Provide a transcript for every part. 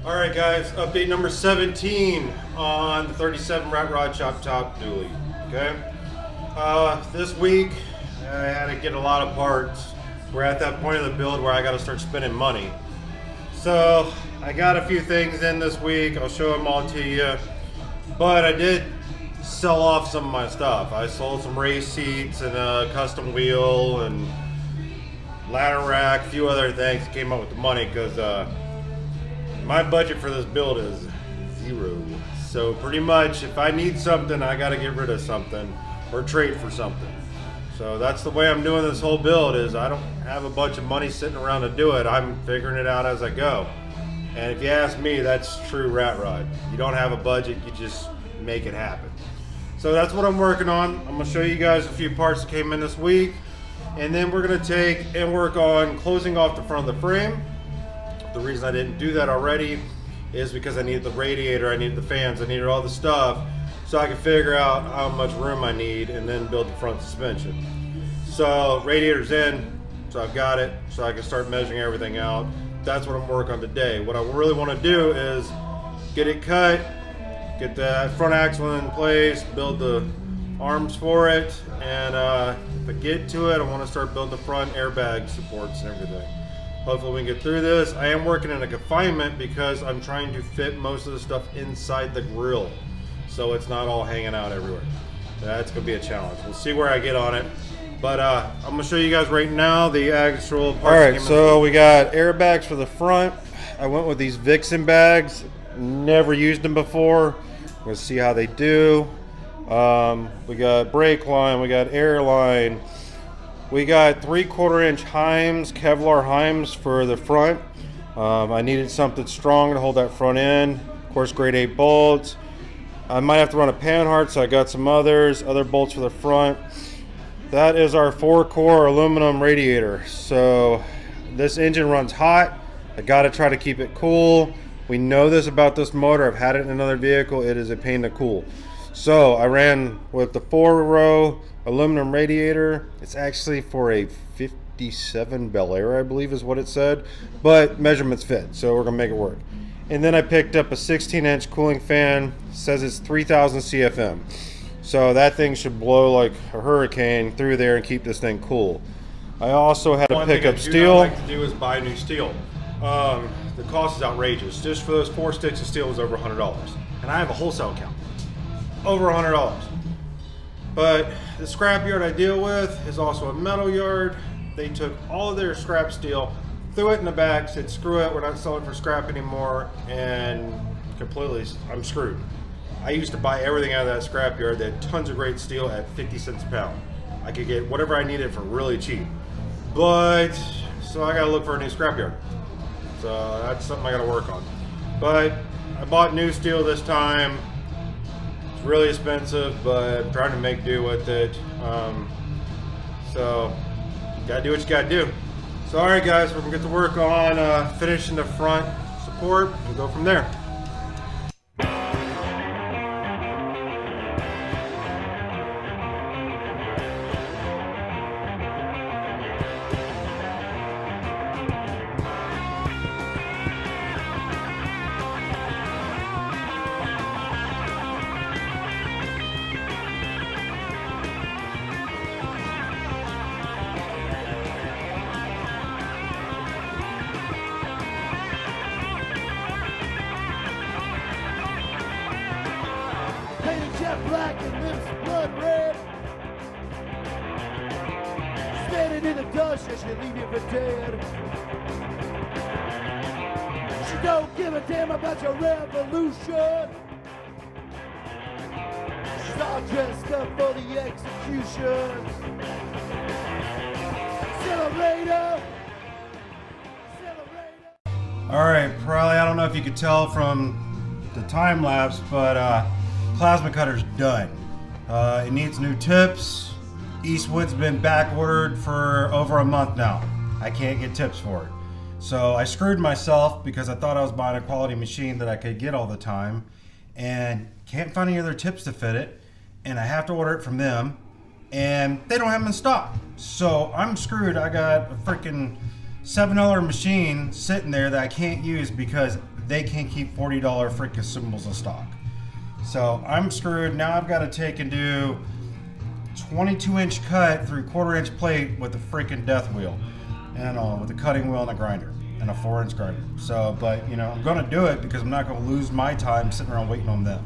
All right, guys, update number 17 on the 37 Rat Rod Chop Top dually. Okay, this week I had to get a lot of parts. We're at that point of the build where I got to start spending money. So I got a few things in this week. I'll show them all to you. But I did sell off some of my stuff. I sold some race seats and a custom wheel and ladder rack, a few other things. Came up with the money because my budget for this build is zero. So pretty much if I need something, I gotta get rid of something or trade for something. So that's the way I'm doing this whole build. Is I don't have a bunch of money sitting around to do it. I'm figuring it out as I go. And if you ask me, that's true rat rod. You don't have a budget, you just make it happen. So that's what I'm working on. I'm gonna show you guys a few parts that came in this week. And then we're gonna take and work on closing off the front of the frame. The reason I didn't do that already is because I needed the radiator, I needed the fans, I needed all the stuff so I could figure out how much room I need and then build the front suspension. So radiator's in, so I've got it, so I can start measuring everything out. That's what I'm working on today. What I really want to do is get it cut, get that front axle in place, build the arms for it, and if I get to it, I want to start building the front airbag supports and everything. Hopefully we can get through this. I am working in a confinement because I'm trying to fit most of the stuff inside the grill, so it's not all hanging out everywhere. That's gonna be a challenge. We'll see where I get on it. But I'm gonna show you guys right now the actual parts. All right, so we got airbags for the front. I went with these Vixen bags. Never used them before. We're gonna see how they do. We got brake line, we got air line. We got 3/4 inch Heims, Kevlar Heims for the front. I needed something strong to hold that front end. Of course, grade 8 bolts. I might have to run a Panhard, so I got some other bolts for the front. That is our 4-core aluminum radiator. So this engine runs hot. I gotta try to keep it cool. We know this about this motor. I've had it in another vehicle. It is a pain to cool. So I ran with the 4-row aluminum radiator. It's actually for a 57 Bel Air, I believe is what it said, but measurements fit, so we're gonna make it work. And then I picked up a 16-inch cooling fan. It says it's 3000 CFM, so that thing should blow like a hurricane through there and keep this thing cool. I also had to pick up steel. What I like to do is buy new steel. The cost is outrageous. Just for those 4 sticks of steel is over $100, and I have a wholesale account. Over $100. But the scrap yard I deal with is also a metal yard. They took all of their scrap steel, threw it in the back, said screw it, we're not selling for scrap anymore, and completely, I'm screwed. I used to buy everything out of that scrap yard. They had tons of great steel at 50 cents a pound. I could get whatever I needed for really cheap. But, so I gotta look for a new scrap yard. So that's something I gotta work on. But I bought new steel this time. Really expensive, but I'm trying to make do with it. So you gotta do what you gotta do. So all right, guys, we're gonna get to work on finishing the front support and go from there. Jet black and lips blood red. Standing in the dust, yeah, she'll leave you for dead. She don't give a damn about your revolution. She's all dressed up for the execution. Accelerator. All right, probably, I don't know if you could tell from the time lapse, but plasma cutter's done. It needs new tips. Eastwood's been back ordered for over a month now. I can't get tips for it. So I screwed myself because I thought I was buying a quality machine that I could get all the time and can't find any other tips to fit it. And I have to order it from them and they don't have them in stock. So I'm screwed. I got a freaking $7 machine sitting there that I can't use because they can't keep $40 freaking symbols in stock. So I'm screwed. Now I've got to take and do 22-inch cut through 1/4-inch plate with a freaking death wheel, and with a cutting wheel and a grinder and a 4-inch grinder. So, but you know, I'm gonna do it because I'm not gonna lose my time sitting around waiting on them.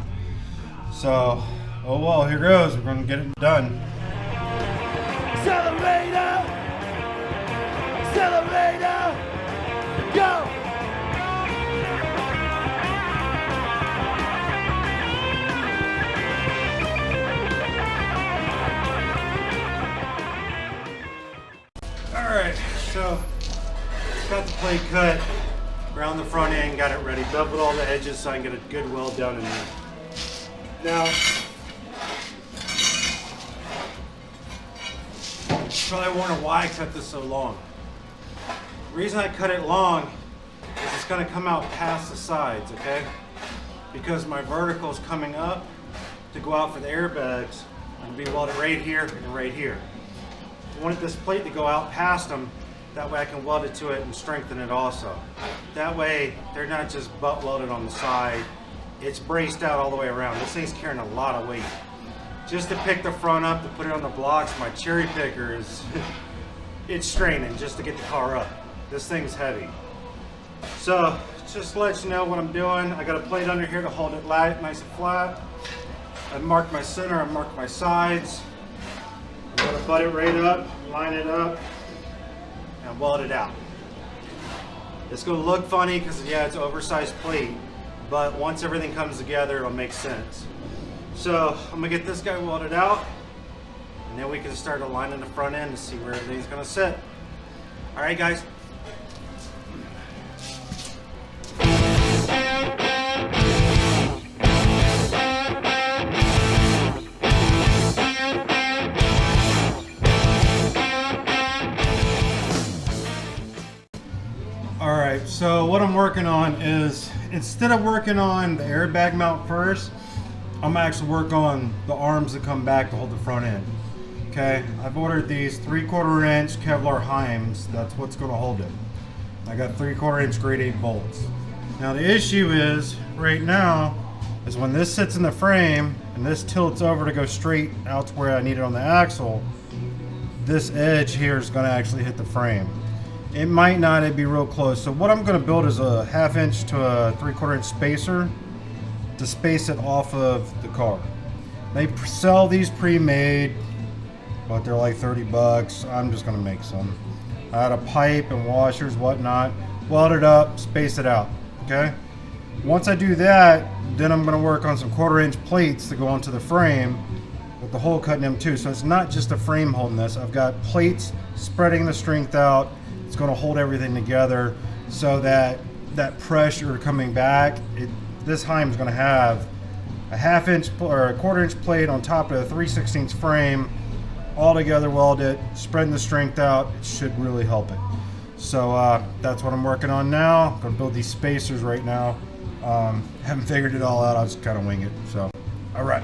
So, oh well, here goes. We're gonna get it done. Accelerator! Accelerator! Go! Alright, so got the plate cut around the front end, got it ready, beveled all the edges so I can get a good weld down in there. Now, probably wondering why I cut this so long. The reason I cut it long is it's going to come out past the sides, okay? Because my vertical is coming up to go out for the airbags and be welded right here and right here. I wanted this plate to go out past them, that way I can weld it to it and strengthen it also. That way they're not just butt welded on the side, it's braced out all the way around. This thing's carrying a lot of weight. Just to pick the front up, to put it on the blocks, my cherry picker is, it's straining just to get the car up. This thing's heavy. So, just to let you know what I'm doing, I got a plate under here to hold it light, nice and flat. I marked my center, I marked my sides. I'm gonna butt it right up, line it up, and weld it out. It's gonna look funny because yeah, it's an oversized plate, but once everything comes together, it'll make sense. So I'm gonna get this guy welded out, and then we can start aligning the front end to see where everything's gonna sit. All right, guys. Alright, so what I'm working on is, instead of working on the airbag mount first, I'm gonna actually work on the arms that come back to hold the front end. Okay, I've ordered these 3/4-inch Kevlar Heims. That's what's gonna hold it. I got 3/4-inch grade 8 bolts. Now the issue is, right now, is when this sits in the frame and this tilts over to go straight out to where I need it on the axle, this edge here is gonna actually hit the frame. It might not, it'd be real close. So what I'm gonna build is a 1/2-inch to a 3/4-inch spacer to space it off of the car. They sell these pre-made, but they're like 30 bucks. I'm just gonna make some. I had a pipe and washers, whatnot, weld it up, space it out, okay? Once I do that, then I'm gonna work on some 1/4-inch plates to go onto the frame with the hole cut in them too. So it's not just a frame holding this. I've got plates spreading the strength out. It's going to hold everything together so that that pressure coming back, this Heim is going to have a 1/2-inch or a 1/4-inch plate on top of a 3/16 frame, all together welded, spreading the strength out. It should really help it. So that's what I'm working on now. I'm going to build these spacers right now. Haven't figured it all out. I'll just kind of wing it. So, all right.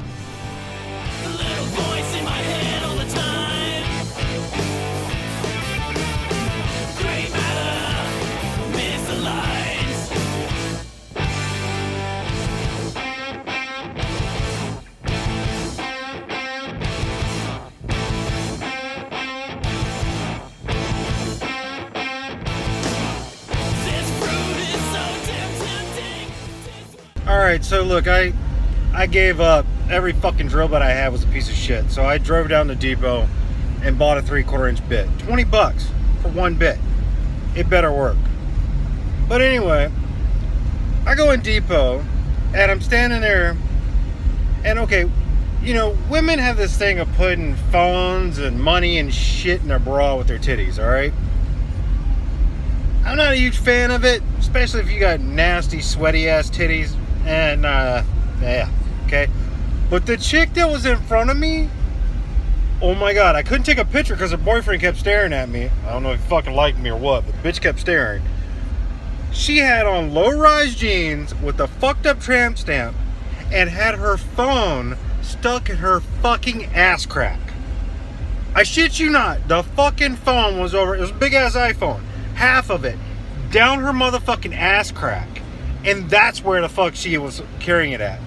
The little voice in my head all the time. Gray matter, miss the lines. This fruit is so tempting. All right, so look, I gave up. Every fucking drill bit I had was a piece of shit. So I drove down to Depot and bought a 3/4-inch bit. 20 bucks for one bit. It better work. But anyway, I go in Depot and I'm standing there and okay, you know, women have this thing of putting phones and money and shit in their bra with their titties, all right? I'm not a huge fan of it, especially if you got nasty, sweaty ass titties. And yeah, okay. But the chick that was in front of me, oh my god, I couldn't take a picture because her boyfriend kept staring at me. I don't know if he fucking liked me or what, but the bitch kept staring. She had on low-rise jeans with a fucked up tramp stamp and had her phone stuck in her fucking ass crack. I shit you not, the fucking phone was over, it was a big ass iPhone, half of it, down her motherfucking ass crack. and that's where the fuck she was carrying it at.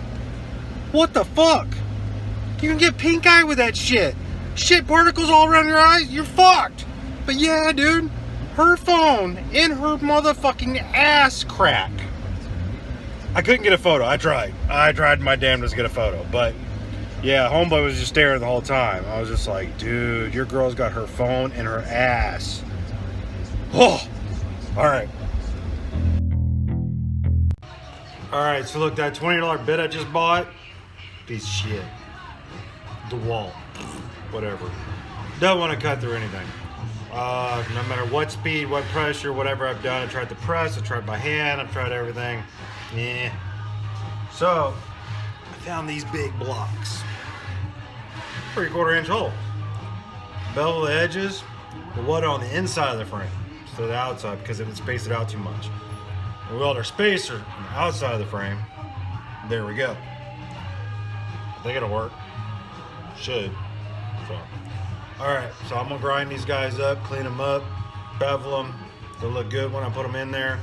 What the fuck? You can get pink eye with that shit. Shit particles all around your eyes, you're fucked. But yeah, dude, her phone in her motherfucking ass crack. I couldn't get a photo. I tried my damnedest to get a photo. But yeah, homeboy was just staring the whole time. I was just like, dude, your girl's got her phone in her ass. Oh, all right. All right, so look, that $20 bit I just bought, piece of shit. DeWalt, whatever. Don't want to cut through anything. No matter what speed, what pressure, whatever I've done. I tried the press, I tried by hand, I've tried everything. Yeah. So, I found these big blocks. 3/4 inch hole. Bevel the edges, the water on the inside of the frame instead of the outside because it would space it out too much. We weld our spacer on the outside of the frame. There we go. I think it'll work. Should. So, alright, so I'm gonna grind these guys up, clean them up, bevel them. They'll look good when I put them in there.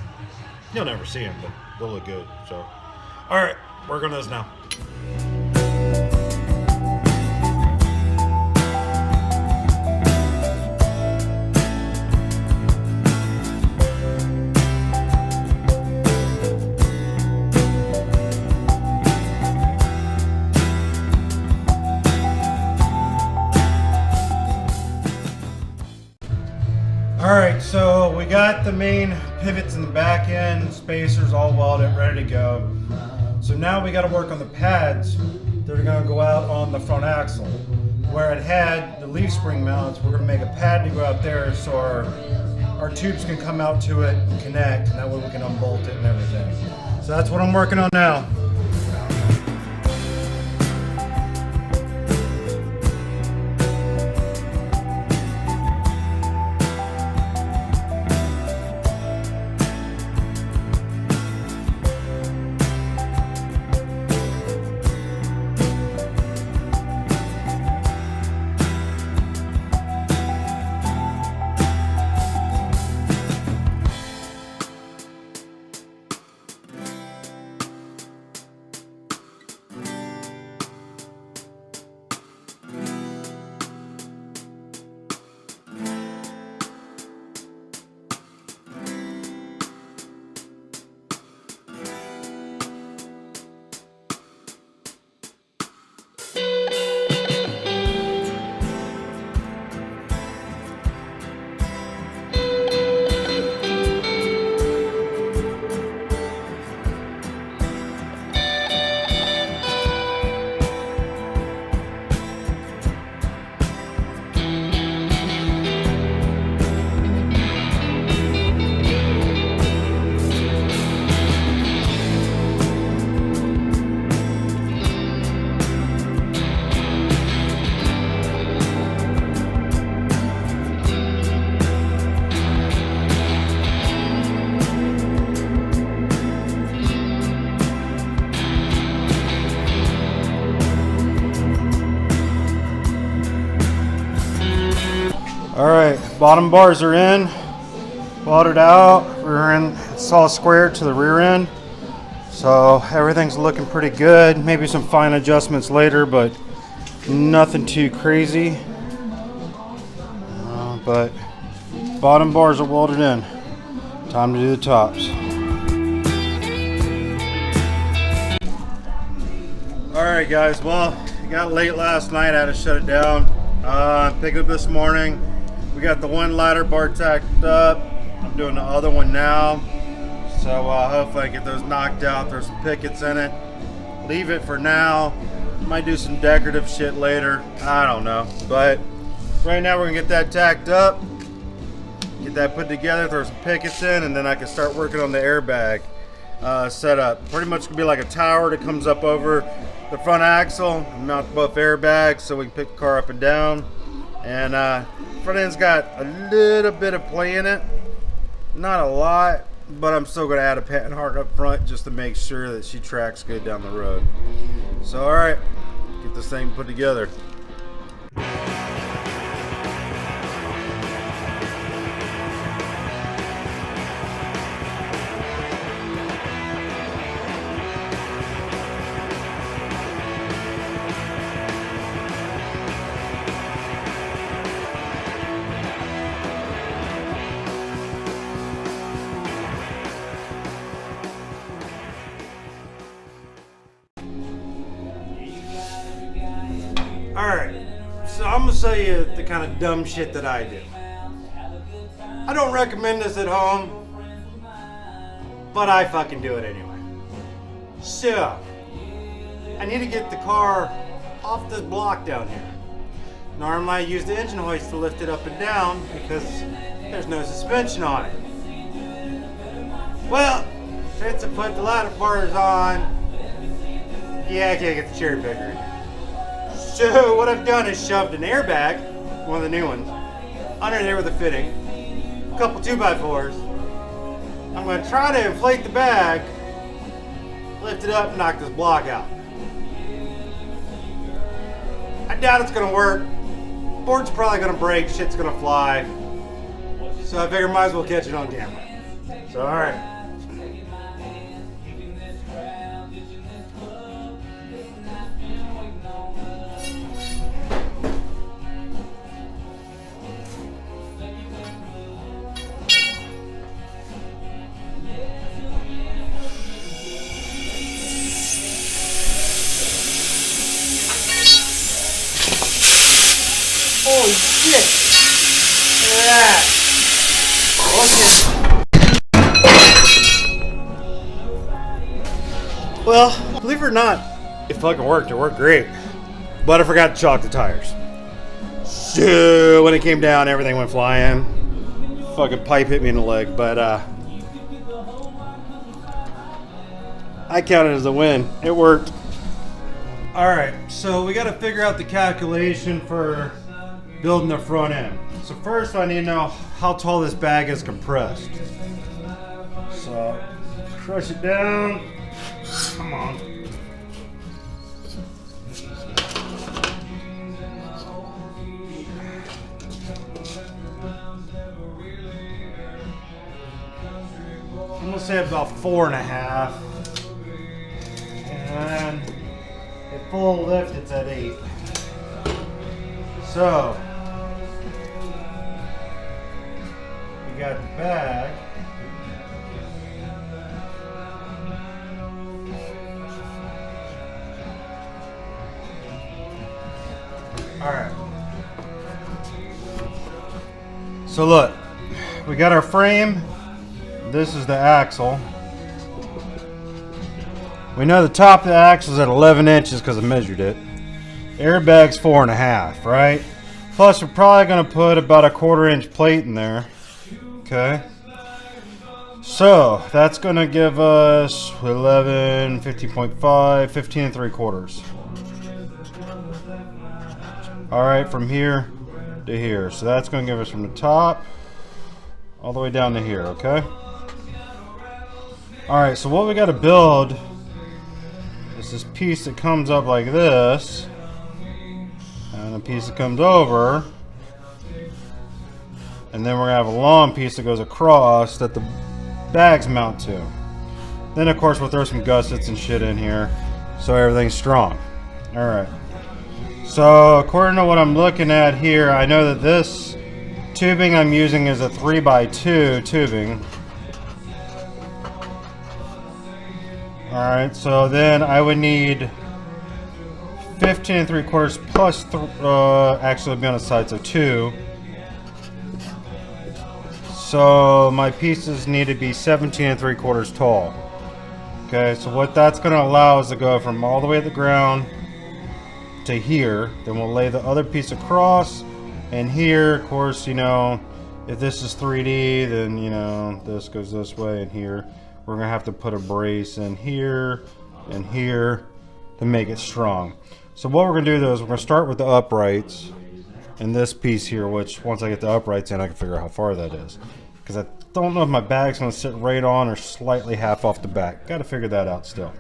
You'll never see them, but they'll look good. So, alright, work on those now. Alright, so we got the main pivots in the back end, spacers all welded, ready to go. So now we got to work on the pads that are going to go out on the front axle. Where it had the leaf spring mounts, we're going to make a pad to go out there so our tubes can come out to it and connect, and that way we can unbolt it and everything. So that's what I'm working on now. Alright, bottom bars are in, welded out, rear end, it's all square to the rear end. So everything's looking pretty good. Maybe some fine adjustments later, but nothing too crazy. But bottom bars are welded in. Time to do the tops. Alright guys, well, it got late last night, I had to shut it down. Picked up this morning. We got the one ladder bar tacked up. I'm doing the other one now. So hopefully I get those knocked out, throw some pickets in it. Leave it for now. Might do some decorative shit later. I don't know. But right now we're gonna get that tacked up. Get that put together, throw some pickets in, and then I can start working on the airbag setup. Pretty much gonna be like a tower that comes up over the front axle, mount both airbags so we can pick the car up and down. And front end's got a little bit of play in it, not a lot, but I'm still gonna add a patent heart up front just to make sure that she tracks good down the road. So all right, get this thing put together. Alright, so I'm gonna tell you the kind of dumb shit that I do. I don't recommend this at home, but I fucking do it anyway. So, I need to get the car off this block down here. Normally I use the engine hoist to lift it up and down because there's no suspension on it. Well, since I put the ladder bars on, yeah, I can't get the cherry picker in. So what I've done is shoved an airbag, one of the new ones, under there with a fitting, a couple 2x4s. I'm going to try to inflate the bag, lift it up, and knock this block out. I doubt it's going to work. Board's probably going to break, shit's going to fly. So I figure might as well catch it on camera. So alright. Holy shit! Look at that! Okay. Well, believe it or not, it fucking worked. It worked great. But I forgot to chalk the tires. So when it came down, everything went flying. Fucking pipe hit me in the leg, but I count it as a win. It worked. Alright, so we gotta figure out the calculation for building the front end. So first I need to know how tall this bag is compressed. So crush it down. Come on. I'm gonna say about 4.5. And at full lift it's at 8. So we got the bag. Alright. So look, we got our frame. This is the axle. We know the top of the axle is at 11 inches because I measured it. Airbag's 4.5, right? Plus we're probably going to put about a 1/4 inch plate in there. Okay. So that's going to give us 11, 15.5, 15 3/4. Alright, from here to here. So that's going to give us from the top all the way down to here, okay? Alright, so what we got to build is this piece that comes up like this. And a piece that comes over. And then we're going to have a long piece that goes across that the bags mount to. Then of course we'll throw some gussets and shit in here so everything's strong. Alright. So according to what I'm looking at here, I know that this tubing I'm using is a 3x2 tubing. Alright, so then I would need 15 3/4 plus, actually it'll be on the side, so 2. So my pieces need to be 17 3/4 tall. Okay, so what that's going to allow is to go from all the way at the ground to here. Then we'll lay the other piece across, and here, of course, you know, if this is 3D, then, you know, this goes this way, and here. We're going to have to put a brace in here and here to make it strong. So what we're going to do though is we're going to start with the uprights and this piece here, which once I get the uprights in I can figure out how far that is. Because I don't know if my bag's going to sit right on or slightly half off the back. Got to figure that out still.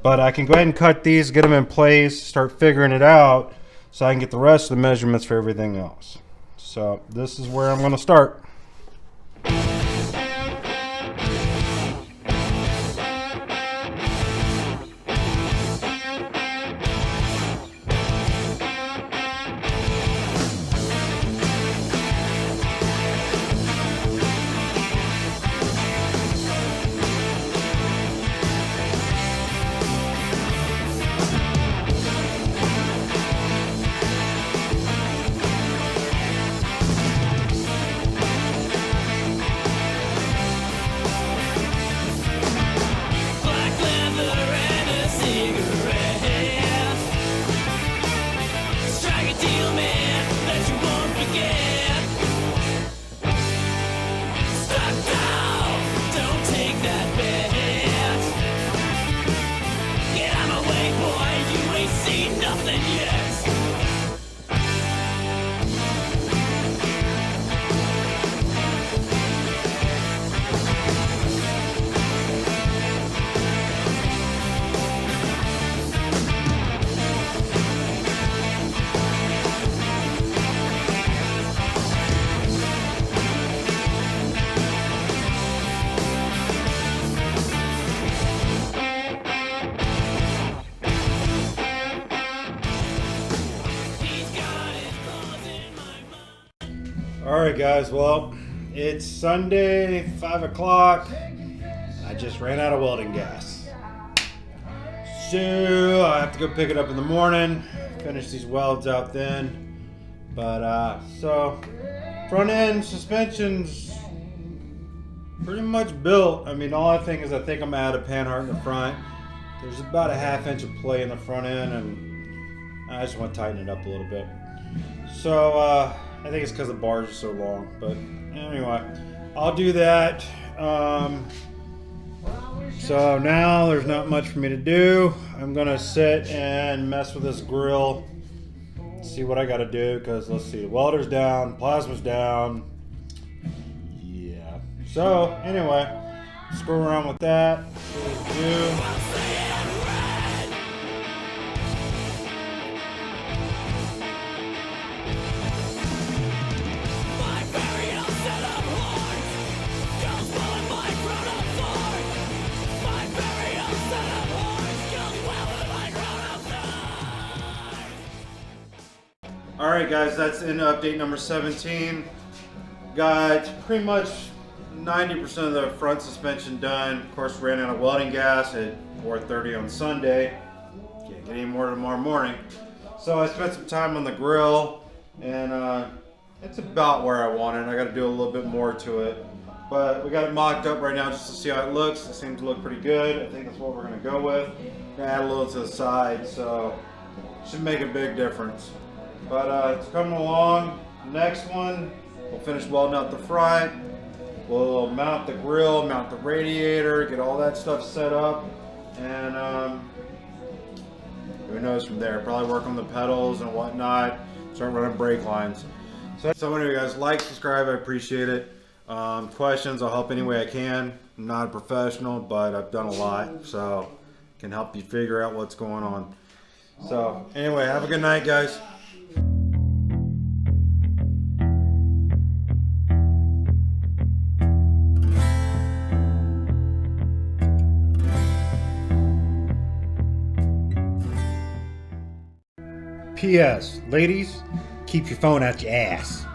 But I can go ahead and cut these, get them in place, start figuring it out so I can get the rest of the measurements for everything else. So this is where I'm going to start. Alright guys, well, it's Sunday, 5 o'clock. I just ran out of welding gas. So I have to go pick it up in the morning, finish these welds out then. But so front end suspension's pretty much built. I mean, the only thing is I think I'm out of panhard in the front. There's about a 1/2 inch of play in the front end, and I just want to tighten it up a little bit. So I think it's because the bars are so long. But anyway, I'll do that. So now there's not much for me to do. I'm gonna sit and mess with this grill, see what I gotta do, because let's see, the welder's down, plasma's down. Yeah. So anyway, screw around with that, see what we do. Alright guys, that's in update number 17. Got pretty much 90% of the front suspension done. Of course, ran out of welding gas at 4:30 on Sunday. Can't get any more tomorrow morning. So I spent some time on the grill, and it's about where I want it. I got to do a little bit more to it. But we got it mocked up right now just to see how it looks. It seems to look pretty good. I think that's what we're going to go with. Gonna add a little to the side, so should make a big difference. But it's coming along. Next one, we'll finish welding out the front. We'll mount the grill, mount the radiator, get all that stuff set up, and who knows from there. Probably work on the pedals and whatnot, start running brake lines. So anyway guys, like, subscribe, I appreciate it. Questions, I'll help any way I can. I'm not a professional, but I've done a lot, so can help you figure out what's going on. So anyway, have a good night guys. P.S. Ladies, keep your phone out your ass.